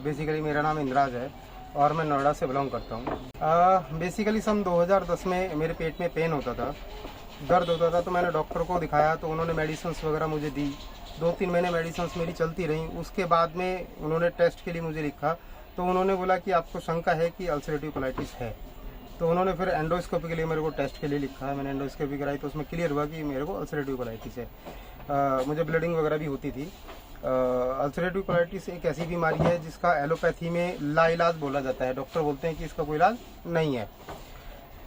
Basically मेरा नाम इंद्राज है और मैं नोएडा से बिलोंग करता हूँ। बेसिकली सन 2010 में मेरे पेट में पेन होता था, दर्द होता था, तो मैंने डॉक्टर को दिखाया तो उन्होंने मेडिसिन्स वगैरह मुझे दी। 2-3 महीने मेडिसिन्स मेरी चलती रहीं। उसके बाद में उन्होंने टेस्ट के लिए मुझे लिखा, तो उन्होंने बोला कि आपको शंका है कि अल्सरेटिव कोलाइटिस है। तो उन्होंने फिर एंडोस्कोपी के लिए मेरे को टेस्ट के लिए लिखा। मैंने एंडोस्कोपी कराई तो उसमें क्लियर हुआ कि मेरे को अल्सरेटिव कोलाइटिस है। मुझे ब्लीडिंग वगैरह भी होती थी। अल्सरेटिव कोलाइटिस एक ऐसी बीमारी है जिसका एलोपैथी में लाइलाज बोला जाता है। डॉक्टर बोलते हैं कि इसका कोई इलाज नहीं है।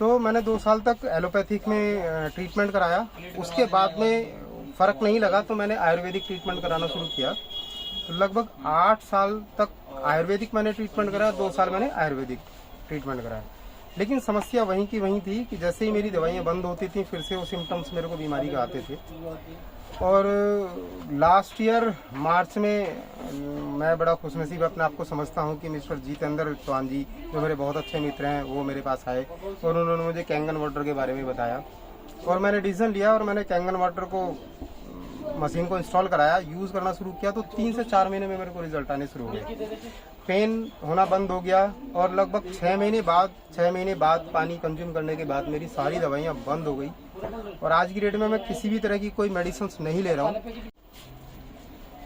तो मैंने 2 साल तक एलोपैथिक में ट्रीटमेंट कराया। उसके बाद में फ़र्क नहीं लगा तो मैंने आयुर्वेदिक ट्रीटमेंट कराना शुरू किया। तो लगभग 8 साल तक आयुर्वेदिक मैंने ट्रीटमेंट कराया, 2 साल मैंने आयुर्वेदिक ट्रीटमेंट कराया। लेकिन समस्या वहीं की वहीं थी कि जैसे ही मेरी दवाइयाँ बंद होती थी फिर से वो सिम्टम्स मेरे को बीमारी के आते थे। और लास्ट ईयर मार्च में मैं बड़ा खुशनसीब अपने आप को समझता हूँ कि मिस्टर जितेंद्र चौहान जी, जो मेरे बहुत अच्छे मित्र हैं, वो मेरे पास आए और उन्होंने मुझे कैंगन वाटर के बारे में बताया और मैंने डिसीजन लिया और मैंने कैंगन वाटर को मशीन को इंस्टॉल कराया, यूज़ करना शुरू किया। तो 3 से 4 महीने में मेरे को रिजल्ट आने शुरू हो गए। पेन होना बंद हो गया और लगभग 6 महीने बाद पानी कंज्यूम करने के बाद मेरी सारी दवाइयाँ बंद हो गई और आज की डेट में मैं किसी भी तरह की कोई मेडिसिन नहीं ले रहा हूँ।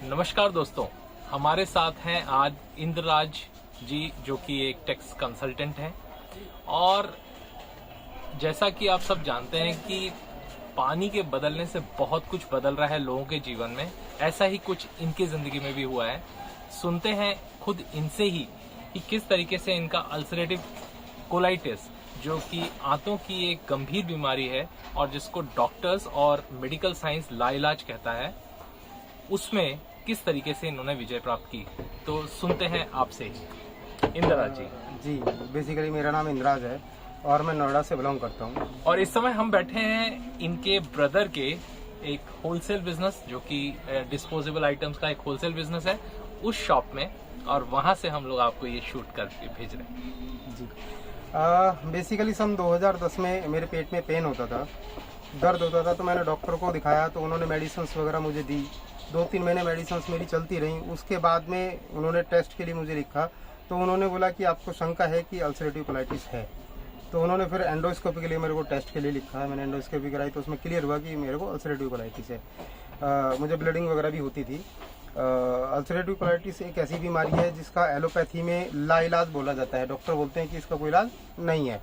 नमस्कार दोस्तों, हमारे साथ हैं आज इंद्रराज जी, जो कि एक टैक्स कंसल्टेंट हैं। और जैसा कि आप सब जानते हैं कि पानी के बदलने से बहुत कुछ बदल रहा है लोगों के जीवन में, ऐसा ही कुछ इनकी जिंदगी में भी हुआ है। सुनते हैं खुद इनसे ही कि किस तरीके से इनका अल्सरेटिव कोलाइटिस, जो कि आंतों की एक गंभीर बीमारी है और जिसको डॉक्टर्स और मेडिकल साइंस लाइलाज कहता है, उसमें किस तरीके से इन्होंने विजय प्राप्त की। तो सुनते हैं आपसे इंद्रराज जी। बेसिकली मेरा नाम इंद्राज है और मैं नोएडा से बिलोंग करता हूँ। और इस समय हम बैठे हैं इनके ब्रदर के एक होलसेल बिजनेस, जो कि डिस्पोजेबल आइटम्स का एक होलसेल बिजनेस है, उस शॉप में, और वहां से हम लोग आपको ये शूट करके भेज रहे हैं जी। बेसिकली सन 2010 में मेरे पेट में पेन होता था, दर्द होता था, तो मैंने डॉक्टर को दिखाया तो उन्होंने मेडिसिन्स वगैरह मुझे दी। 2-3 महीने मेडिसिन्स मेरी चलती रहीं। उसके बाद में उन्होंने टेस्ट के लिए मुझे लिखा, तो उन्होंने बोला कि आपको शंका है कि अल्सरेटिव कोलाइटिस है। तो उन्होंने फिर एंडोस्कोपी के लिए मेरे को टेस्ट के लिए लिखा। मैंने एंडोस्कोपी कराई तो उसमें क्लियर हुआ कि मेरे को अल्सरेटिव कोलाइटिस है। मुझे ब्लीडिंग वगैरह भी होती थी। अल्सरेटिव कोलाइटिस एक ऐसी बीमारी है जिसका एलोपैथी में लाइलाज बोला जाता है। डॉक्टर बोलते हैं कि इसका कोई इलाज नहीं है।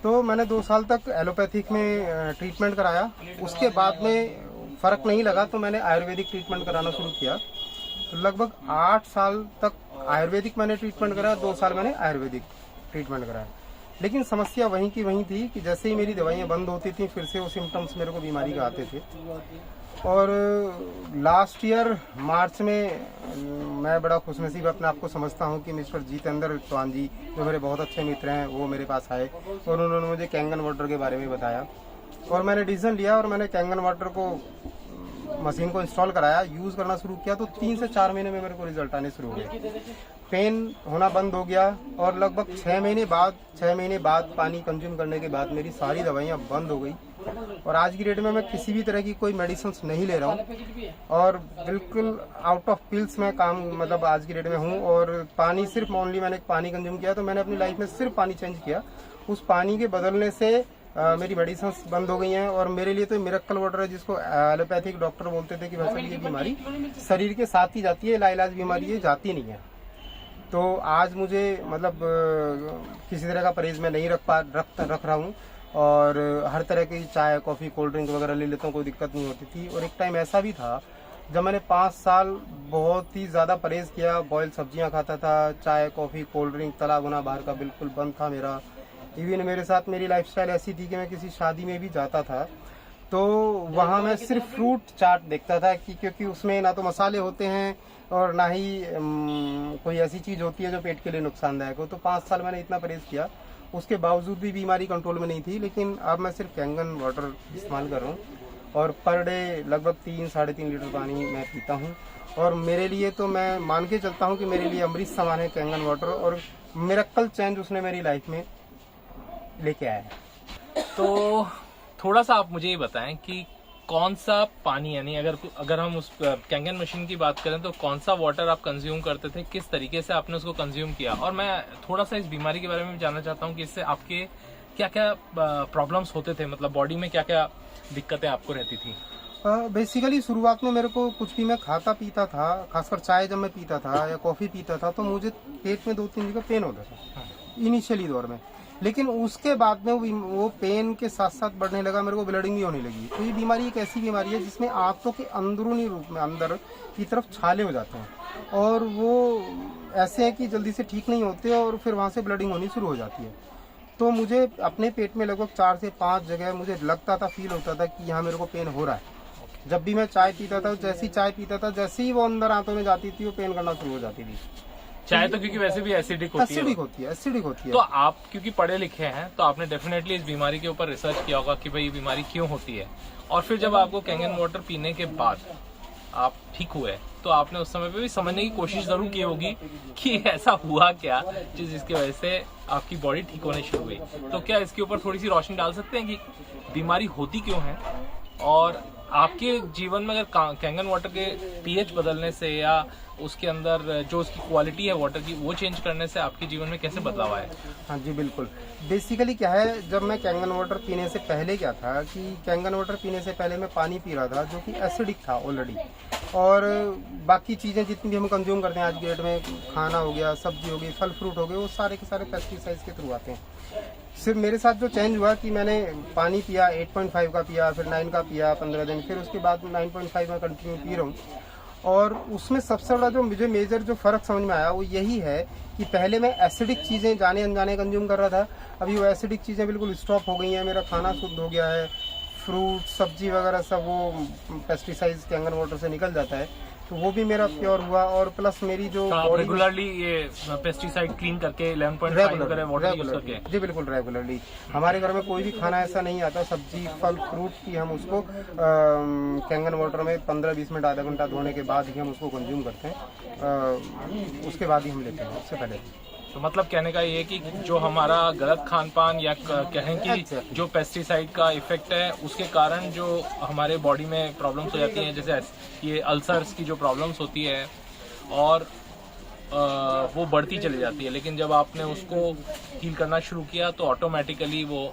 तो मैंने 2 साल तक एलोपैथिक में ट्रीटमेंट कराया। उसके बाद में फ़र्क नहीं लगा तो मैंने आयुर्वेदिक ट्रीटमेंट कराना शुरू किया। तो लगभग 8 साल तक आयुर्वेदिक मैंने ट्रीटमेंट कराया, 2 साल मैंने आयुर्वेदिक ट्रीटमेंट कराया। लेकिन समस्या वहीं की वहीं थी कि जैसे ही मेरी दवाइयाँ बंद होती थी फिर से वो सिम्टम्स मेरे को बीमारी के आते थे। और लास्ट ईयर मार्च में मैं बड़ा खुशनसीब अपने आप को समझता हूँ कि मिस्टर जितेंद्र चौहान जी, जो मेरे बहुत अच्छे मित्र हैं, वो मेरे पास आए और उन्होंने मुझे कैंगन वाटर के बारे में बताया और मैंने डिसीजन लिया और मैंने कैंगन वाटर को मशीन को इंस्टॉल कराया, यूज़ करना शुरू किया। तो 3 से 4 महीने में मेरे को रिजल्ट आने शुरू हो गए। पेन होना बंद हो गया और लगभग 6 महीने बाद पानी कंज्यूम करने के बाद मेरी सारी दवाइयाँ बंद हो गई और आज की डेट में मैं किसी भी तरह की कोई मेडिसिन नहीं ले रहा हूँ और बिल्कुल आउट ऑफ पिल्स में काम आज की डेट में हूँ। और पानी सिर्फ ओनली मैंने पानी कंज्यूम किया, तो मैंने अपनी लाइफ में सिर्फ पानी चेंज किया। उस पानी के बदलने से मेरी मेडिसिन बंद हो गई हैं और मेरे लिए तो मिरेकल वाटर है, जिसको एलोपैथिक डॉक्टर बोलते थे कि वैसे ये बीमारी शरीर के साथ ही जाती है, लाइलाज बीमारी ये जाती नहीं है। तो आज मुझे किसी तरह का परहेज मैं नहीं रख रहा हूँ और हर तरह की चाय, कॉफ़ी, कोल्ड ड्रिंक वगैरह ले लेता हूँ, कोई दिक्कत नहीं होती थी। और एक टाइम ऐसा भी था जब मैंने 5 साल बहुत ही ज़्यादा परहेज किया, बॉयल सब्जियाँ खाता था, चाय, कॉफ़ी, कोल्ड ड्रिंक, तला भुना बाहर का बिल्कुल बंद था मेरा। इवन मेरे साथ मेरी लाइफस्टाइल ऐसी थी कि मैं किसी शादी में भी जाता था तो वहाँ मैं सिर्फ फ्रूट चाट देखता था कि क्योंकि उसमें ना तो मसाले होते हैं और ना ही कोई ऐसी चीज़ होती है जो पेट के लिए नुकसानदायक हो। तो 5 साल मैंने इतना परहेज किया, उसके बावजूद भी बीमारी कंट्रोल में नहीं थी। लेकिन अब मैं सिर्फ कैंगन वाटर इस्तेमाल कर रहा हूँ और पर डे लगभग 3-3.5 लीटर पानी मैं पीता हूँ। और मेरे लिए तो मैं मान के चलता हूँ कि मेरे लिए अमृत समान है कैंगन वाटर, और मिरेकल चेंज उसने मेरी लाइफ में लेके आया है। तो थोड़ा सा आप मुझे ये बताएं कि कौन सा पानी, यानी अगर हम उस कैंगन मशीन की बात करें तो कौन सा वाटर आप कंज्यूम करते थे, किस तरीके से आपने उसको कंज्यूम किया? और मैं थोड़ा सा इस बीमारी के बारे में भी जानना चाहता हूँ कि इससे आपके क्या क्या प्रॉब्लम्स होते थे, मतलब बॉडी में क्या क्या दिक्कतें आपको रहती थी? बेसिकली शुरुआत में मेरे को कुछ भी मैं खाता पीता था, खासकर चाय जब मैं पीता था या कॉफ़ी पीता था तो मुझे पेट में 2-3 जगह पेन होता था इनिशियली दौर में। लेकिन उसके बाद में वो पेन के साथ साथ बढ़ने लगा, मेरे को ब्लीडिंग भी होने लगी। तो ये बीमारी एक ऐसी बीमारी है जिसमें आंतों के अंदरूनी रूप में अंदर की तरफ छाले हो जाते हैं और वो ऐसे हैं कि जल्दी से ठीक नहीं होते और फिर वहाँ से ब्लीडिंग होनी शुरू हो जाती है। तो मुझे अपने पेट में लगभग 4 से 5 जगह मुझे लगता था, फील होता था कि यहाँ मेरे को पेन हो रहा है। जब भी मैं चाय पीता था, जैसी चाय पीता था, जैसे ही वो अंदर आंतों में जाती थी वो पेन करना शुरू हो जाती थी। चाय तो क्योंकि वैसे भी एसिडिक होती है। एसिडिक होती है। तो आप क्योंकि पढ़े लिखे हैं तो आपने डेफिनेटली इस बीमारी के ऊपर रिसर्च किया होगा कि भाई ये बीमारी क्यों होती है। और फिर जब आपको कैंगन वाटर पीने के बाद आप ठीक हुए तो आपने उस समय पे भी समझने की कोशिश जरूर की होगी कि ऐसा हुआ क्या जिसकी वजह से आपकी बॉडी ठीक होने शुरू हुई। तो क्या इसके ऊपर थोड़ी सी रोशनी डाल सकते हैं कि बीमारी होती क्यों है, और आपके जीवन में अगर कैंगन वाटर के पीएच बदलने से या उसके अंदर जो उसकी क्वालिटी है वाटर की वो चेंज करने से आपके जीवन में कैसे बदलाव आए? हाँ जी बिल्कुल। बेसिकली क्या है, जब मैं कैंगन वाटर पीने से पहले क्या था कि कैंगन वाटर पीने से पहले मैं पानी पी रहा था जो कि एसिडिक था ऑलरेडी, और बाकी चीज़ें जितनी भी हम कंज्यूम करते हैं आज की डेट में, खाना हो गया, सब्जी हो गई, फल फ्रूट हो गए, वो सारे के सारे पेस्टिसाइड्स के थ्रू आते हैं। सिर्फ मेरे साथ जो चेंज हुआ कि मैंने पानी पिया 8.5 का पिया, फिर 9 का पिया 15 दिन, फिर उसके बाद 9.5 में कंटिन्यू पी रहा हूँ। और उसमें सबसे बड़ा जो मुझे मेजर जो फ़र्क समझ में आया वो यही है कि पहले मैं एसिडिक चीज़ें जाने अनजाने कंज्यूम कर रहा था, अभी वो एसिडिक चीज़ें बिल्कुल स्टॉप हो गई हैं, मेरा खाना शुद्ध हो गया है, फ्रूट सब्जी वगैरह सब वो पेस्टिसाइड्स कैंगन वाटर से निकल जाता है, तो वो भी मेरा प्योर हुआ। और प्लस मेरी जो रेगुलरली ये पेस्टिसाइड क्लीन करके 11.5 वगैरह वाटर यूज करके? जी बिल्कुल रेगुलरली। हमारे घर में कोई भी खाना ऐसा नहीं आता, सब्जी फल फ्रूट की हम उसको कैंगन वाटर में 15-20 मिनट आधा घंटा धोने के बाद ही हम उसको कंज्यूम करते हैं, उसके बाद ही हम लेते हैं, उससे पहले। तो मतलब कहने का ये कि जो हमारा गलत खान पान या कहें कि जो पेस्टिसाइड का इफेक्ट है उसके कारण जो हमारे बॉडी में प्रॉब्लम्स हो जाती हैं, जैसे ये अल्सर्स की जो प्रॉब्लम्स होती है और वो बढ़ती चली जाती है, लेकिन जब आपने उसको हील करना शुरू किया तो ऑटोमेटिकली वो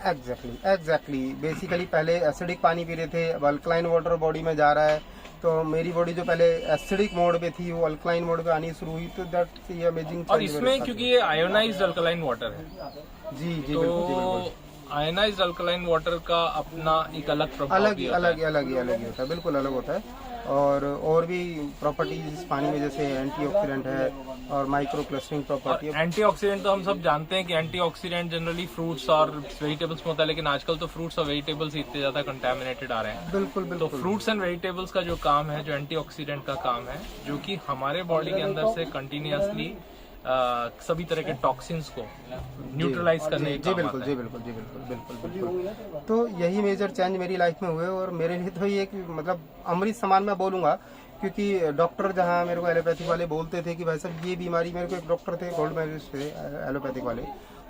एग्जैक्टली बेसिकली पहले एसिडिक पानी पी रहे थे, अब अल्कलाइन वाटर बॉडी में जा रहा है, तो मेरी बॉडी जो पहले एसिडिक मोड पे थी वो अल्कलाइन मोड पे आनी शुरू हुई, तो दैट इज अमेजिंग। और इसमें क्योंकि ये आयोनाइज्ड अल्कलाइन वाटर है, जी तो आयोनाइज्ड अल्कलाइन वाटर का अपना एक अलग प्रभाव अलग ही होता है, बिल्कुल अलग होता है। और भी प्रॉपर्टीज इस पानी में, जैसे एंटीऑक्सीडेंट है और माइक्रो क्लस्टरिंग प्रॉपर्टी है। एंटीऑक्सीडेंट तो हम सब जानते हैं कि एंटीऑक्सीडेंट जनरली फ्रूट्स और वेजिटेबल्स में होता है, लेकिन आजकल तो फ्रूट्स और वेजिटेबल्स इतने ज्यादा कंटामिनेटेड आ रहे हैं। बिल्कुल तो फ्रूट्स एंड वेजिटेबल्स का जो काम है, जो एंटीऑक्सीडेंट का काम है, जो कि हमारे बॉडी के अंदर से कंटिन्यूअसली सभी तरह के टॉक्सिन्स को न्यूट्रलाइज करने जी बिल्कुल। तो यही मेजर चेंज मेरी लाइफ में हुए, और मेरे लिए तो ये कि मतलब अमृत समान मैं बोलूँगा, क्योंकि डॉक्टर जहाँ मेरे को एलोपैथिक वाले बोलते थे कि भाई साहब ये बीमारी, मेरे को एक डॉक्टर थे गोल्ड मेडलिस्ट थे एलोपैथिक वाले,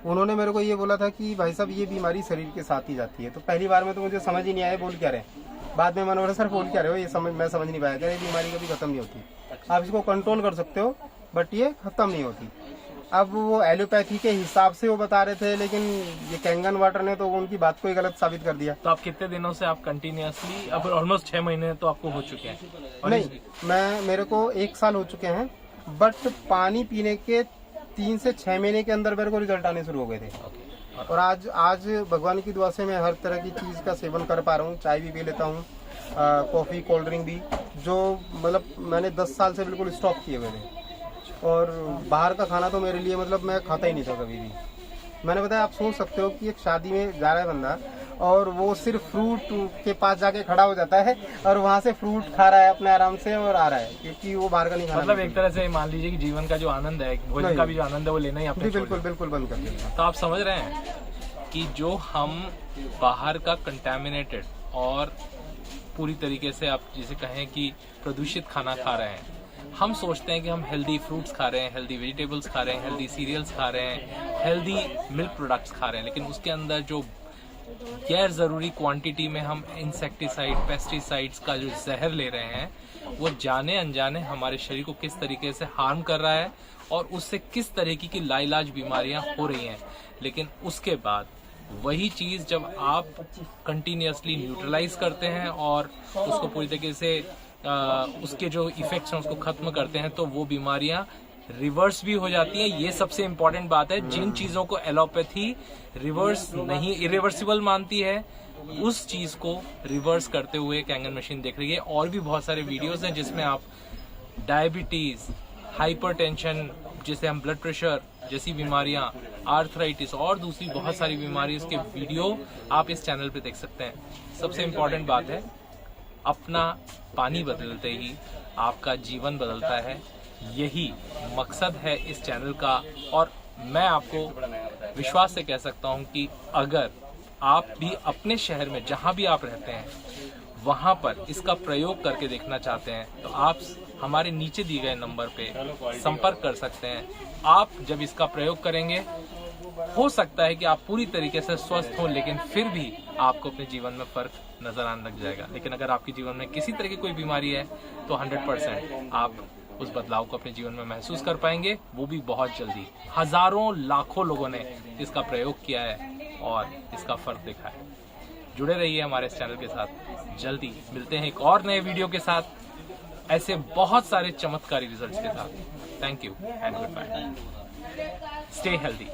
उन्होंने मेरे को ये बोला था कि भाई साहब ये बीमारी शरीर के साथ ही जाती है। तो पहली बार में तो मुझे समझ ही नहीं आया बोल क्या रहे, बाद में मैंने बोला सर बोल क्या रहे हो, ये मैं समझ नहीं पाया, ये बीमारी कभी खत्म नहीं होती, आप इसको कंट्रोल कर सकते हो बट ये खत्म नहीं होती। अब वो एलोपैथी के हिसाब से वो बता रहे थे, लेकिन ये कैंगन वाटर ने तो उनकी बात को ही गलत साबित कर दिया। तो आप कितने दिनों से आप कंटिन्यूअसली, अब ऑलमोस्ट 6 महीने तो आपको हो चुके हैं? नहीं, मेरे को 1 साल हो चुके हैं, बट पानी पीने के 3 से 6 महीने के अंदर मेरे को रिजल्ट आने शुरू हो गए थे। और आज भगवान की दुआ से मैं हर तरह की चीज़ का सेवन कर पा रहा हूँ, चाय भी पी लेता हूँ, कॉफ़ी कोल्ड ड्रिंक भी, जो मतलब मैंने 10 साल से बिल्कुल स्टॉप किए हुए थे। और बाहर का खाना तो मेरे लिए मतलब मैं खाता ही नहीं था कभी भी। मैंने बताया, आप सोच सकते हो कि एक शादी में जा रहा है बंदा और वो सिर्फ फ्रूट के पास जाके खड़ा हो जाता है और वहाँ से फ्रूट खा रहा है अपने आराम से और आ रहा है, क्योंकि वो बाहर का नहीं खाना। मतलब एक तरह से मान लीजिए कि जीवन का जो आनंद है, भोजन का भी जो आनंद है, वो लेना ही आपने बिल्कुल बंद कर दिया। तो आप समझ रहे हैं कि जो हम बाहर का कंटेमिनेटेड और पूरी तरीके से आप जिसे कहें कि प्रदूषित खाना खा रहे हैं, हम सोचते हैं कि हम हेल्दी फ्रूट्स खा रहे हैं, हेल्दी वेजिटेबल्स खा रहे हैं, हेल्दी सीरियल्स खा रहे हैं, हेल्दी मिल्क प्रोडक्ट्स खा रहे हैं, लेकिन उसके अंदर जो गैर जरूरी क्वांटिटी में हम इंसेक्टिसाइड, पेस्टिसाइड्स का जो जहर ले रहे हैं वो जाने अनजाने हमारे शरीर को किस तरीके से हार्म कर रहा है और उससे किस तरीके की लाइलाज बीमारियां हो रही हैं। लेकिन उसके बाद वही चीज जब आप कंटिन्यूअसली न्यूट्रलाइज करते हैं और उसको पूरी तरीके से उसके जो इफेक्ट्स हैं उसको खत्म करते हैं, तो वो बीमारियां रिवर्स भी हो जाती है। ये सबसे इंपॉर्टेंट बात है। जिन चीजों को एलोपैथी रिवर्स नहीं, इरिवर्सिबल मानती है, उस चीज को रिवर्स करते हुए कैंगन मशीन देख रही है। और भी बहुत सारे वीडियोस हैं जिसमें आप डायबिटीज, हाइपरटेंशन, जिसे हम ब्लड प्रेशर जैसी बीमारियां, आर्थराइटिस और दूसरी बहुत सारी बीमारी के वीडियो आप इस चैनल पे देख सकते हैं। सबसे इंपॉर्टेंट बात है, अपना पानी बदलते ही आपका जीवन बदलता है। यही मकसद है इस चैनल का। और मैं आपको विश्वास से कह सकता हूं कि अगर आप भी अपने शहर में जहां भी आप रहते हैं वहां पर इसका प्रयोग करके देखना चाहते हैं तो आप हमारे नीचे दिए गए नंबर पे संपर्क कर सकते हैं। आप जब इसका प्रयोग करेंगे, हो सकता है कि आप पूरी तरीके से स्वस्थ हो, लेकिन फिर भी आपको अपने जीवन में फर्क नजर आने लग जाएगा। लेकिन अगर आपके जीवन में किसी तरह की कोई बीमारी है तो 100% आप उस बदलाव को अपने जीवन में महसूस कर पाएंगे, वो भी बहुत जल्दी। हजारों लाखों लोगों ने इसका प्रयोग किया है और इसका फर्क देखा है। जुड़े रहिए हमारे इस चैनल के साथ। जल्दी मिलते हैं एक और नए वीडियो के साथ, ऐसे बहुत सारे चमत्कारी रिजल्ट्स के साथ। Thank you and goodbye. Stay healthy.